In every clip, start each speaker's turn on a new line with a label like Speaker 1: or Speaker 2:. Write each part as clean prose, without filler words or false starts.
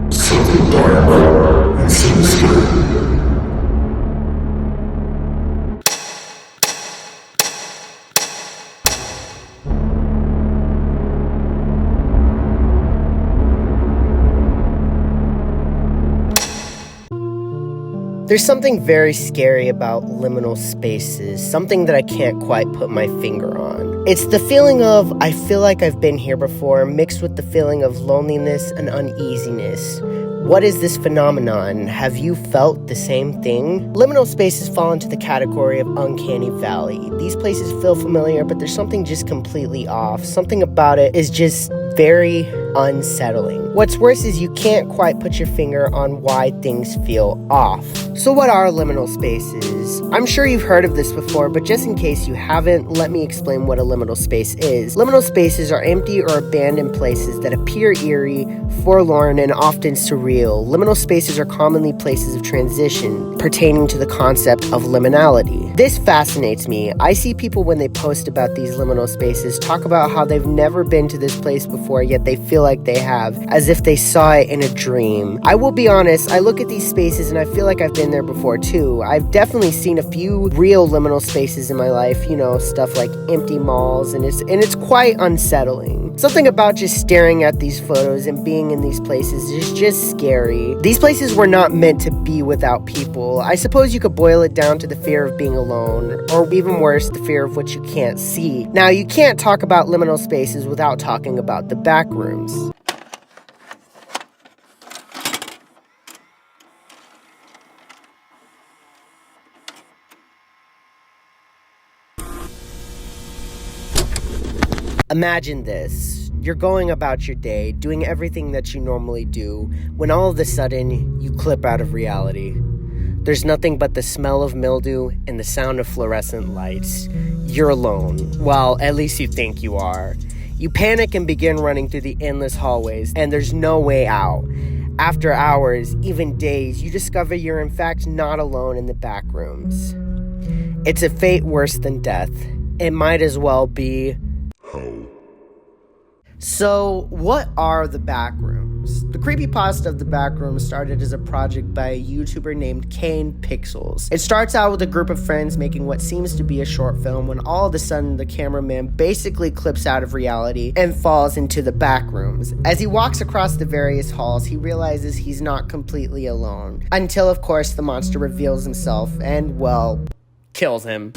Speaker 1: Something dark and sinister.
Speaker 2: There's something very scary about liminal spaces, something that I can't quite put my finger on. It's the feeling of, I feel like I've been here before, mixed with the feeling of loneliness and uneasiness. What is this phenomenon? Have you felt the same thing? Liminal spaces fall into the category of uncanny valley. These places feel familiar, but there's something just completely off. Something about it is just very unsettling. What's worse is you can't quite put your finger on why things feel off. So what are liminal spaces? I'm sure you've heard of this before, but just in case you haven't, let me explain what a liminal space is. Liminal spaces are empty or abandoned places that appear eerie, forlorn, and often surreal. Liminal spaces are commonly places of transition, pertaining to the concept of liminality. This fascinates me. I see people when they post about these liminal spaces talk about how they've never been to this place before, yet they feel like they have, as if they saw it in a dream. I will be honest, I look at these spaces and I feel like I've been there before too. I've definitely seen a few real liminal spaces in my life, stuff like empty malls, and it's quite unsettling. Something about just staring at these photos and being in these places is just scary. These places were not meant to be without people. I suppose you could boil it down to the fear of being alone, or even worse, the fear of what you can't see. Now, you can't talk about liminal spaces without talking about the back rooms. Imagine this. You're going about your day, doing everything that you normally do, when all of a sudden, you clip out of reality. There's nothing but the smell of mildew and the sound of fluorescent lights. You're alone. Well, at least you think you are. You panic and begin running through the endless hallways, and there's no way out. After hours, even days, you discover you're in fact not alone in the back rooms. It's a fate worse than death. It might as well be hell. So, what are the back rooms? The creepypasta of the back rooms started as a project by a YouTuber named Kane Pixels. It starts out with a group of friends making what seems to be a short film when all of a sudden the cameraman basically clips out of reality and falls into the back rooms. As he walks across the various halls, he realizes he's not completely alone. Until, of course, the monster reveals himself and, well, kills him.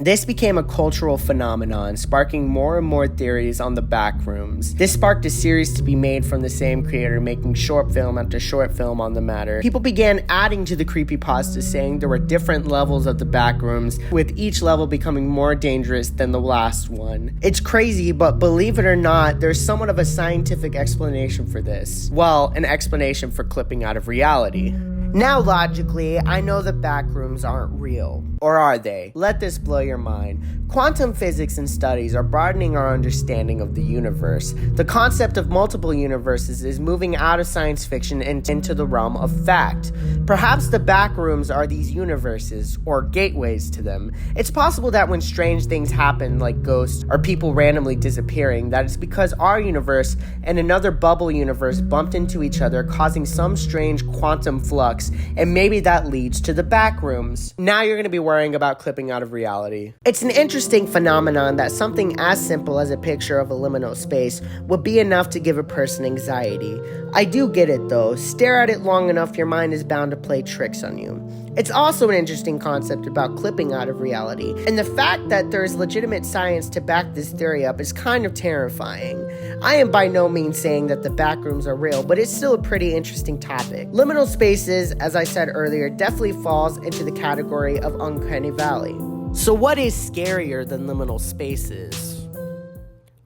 Speaker 2: This became a cultural phenomenon, sparking more and more theories on the back rooms. This sparked a series to be made from the same creator, making short film after short film on the matter. People began adding to the creepypasta, saying there were different levels of the back rooms, with each level becoming more dangerous than the last one. It's crazy, but believe it or not, there's somewhat of a scientific explanation for this. Well, an explanation for clipping out of reality. Now, logically, I know the back rooms aren't real. Or are they? Let this blow your mind. Quantum physics and studies are broadening our understanding of the universe. The concept of multiple universes is moving out of science fiction and into the realm of fact. Perhaps the back rooms are these universes, or gateways to them. It's possible that when strange things happen, like ghosts or people randomly disappearing, that it's because our universe and another bubble universe bumped into each other, causing some strange quantum flux, and maybe that leads to the back rooms. Now you're going to be worrying about clipping out of reality. It's an interesting phenomenon that something as simple as a picture of a liminal space would be enough to give a person anxiety. I do get it though. Stare at it long enough, your mind is bound to play tricks on you. It's also an interesting concept about clipping out of reality, and the fact that there is legitimate science to back this theory up is kind of terrifying. I am by no means saying that the backrooms are real, but it's still a pretty interesting topic. Liminal spaces, as I said earlier, definitely falls into the category of uncanny valley. So what is scarier than liminal spaces?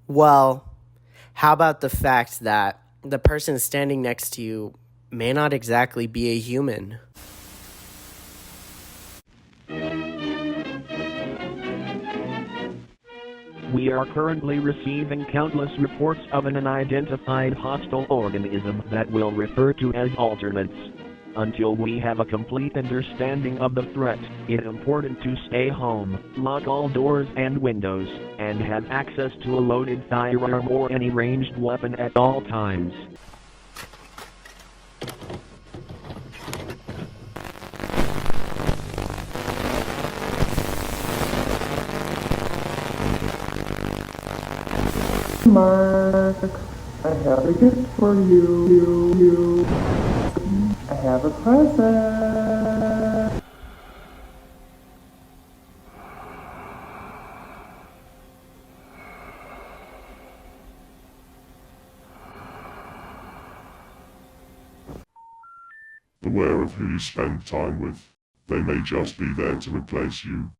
Speaker 2: Well, how about the fact that the person standing next to you may not exactly be a human?
Speaker 3: We are currently receiving countless reports of an unidentified hostile organism that we'll refer to as alternates. Until we have a complete understanding of the threat, it's important to stay home, lock all doors and windows, and have access to a loaded firearm or any ranged weapon at all times.
Speaker 4: Mark, I have a gift for you. I have a present.
Speaker 1: Beware of who you spend time with. They may just be there to replace you.